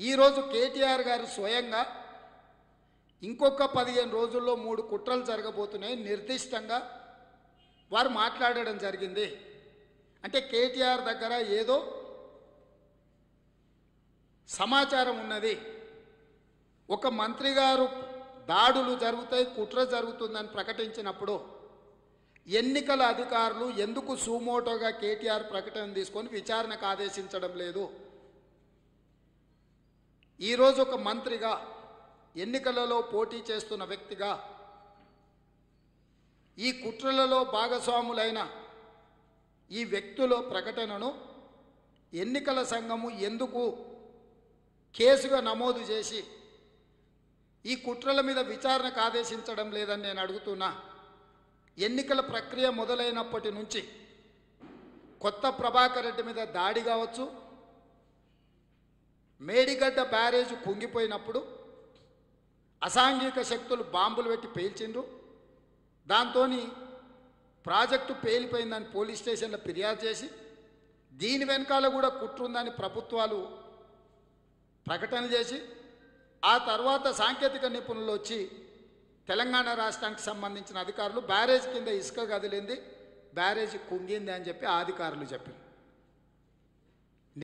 ఈరోజు కేటీఆర్ గారు స్వయంగా ఇంకొక 15 రోజుల్లో 3 కుట్రలు జరగబోతున్నాయి నిర్దిష్టంగా వారు మాట్లాడడం జరిగింది. అంటే కేటీఆర్ దగ్గర ఏదో సమాచారం ఉన్నది. ఒక మంత్రి గారు దాడులు జరుగుతాయి, కుట్ర జరుగుతుందని ప్రకటించినప్పుడు ఎన్నికల అధికారులు ఎందుకు సుమోటోగా కేటీఆర్ ప్రకటన తీసుకొని విచారణకు ఆదేశించడం లేదు? ఈరోజు ఒక మంత్రిగా, ఎన్నికలలో పోటీ చేస్తున్న వ్యక్తిగా ఈ కుట్రలలో భాగస్వాములైన ఈ వ్యక్తుల ప్రకటనను ఎన్నికల సంఘము ఎందుకు కేసుగా నమోదు చేసి ఈ కుట్రల మీద విచారణకు ఆదేశించడం లేదని నేను అడుగుతున్నా. ఎన్నికల ప్రక్రియ మొదలైనప్పటి నుంచి కొత్త ప్రభాకర్ రెడ్డి మీద దాడి కావచ్చు, మేడిగడ్డ బ్యారేజ్ కుంగిపోయినప్పుడు అసాంఘిక శక్తులు బాంబులు పెట్టి పేల్చిండ్రు, దాంతో ప్రాజెక్టు పేలిపోయిందని పోలీస్ స్టేషన్లో ఫిర్యాదు చేసి దీని వెనకాల కూడా కుట్రుందని ప్రభుత్వాలు ప్రకటనలు చేసి ఆ తర్వాత సాంకేతిక నిపుణులు వచ్చి తెలంగాణ రాష్ట్రానికి సంబంధించిన అధికారులు బ్యారేజ్ కింద ఇసుక కదిలింది, బ్యారేజ్ కుంగింది అని చెప్పి ఆ అధికారులు చెప్పారు.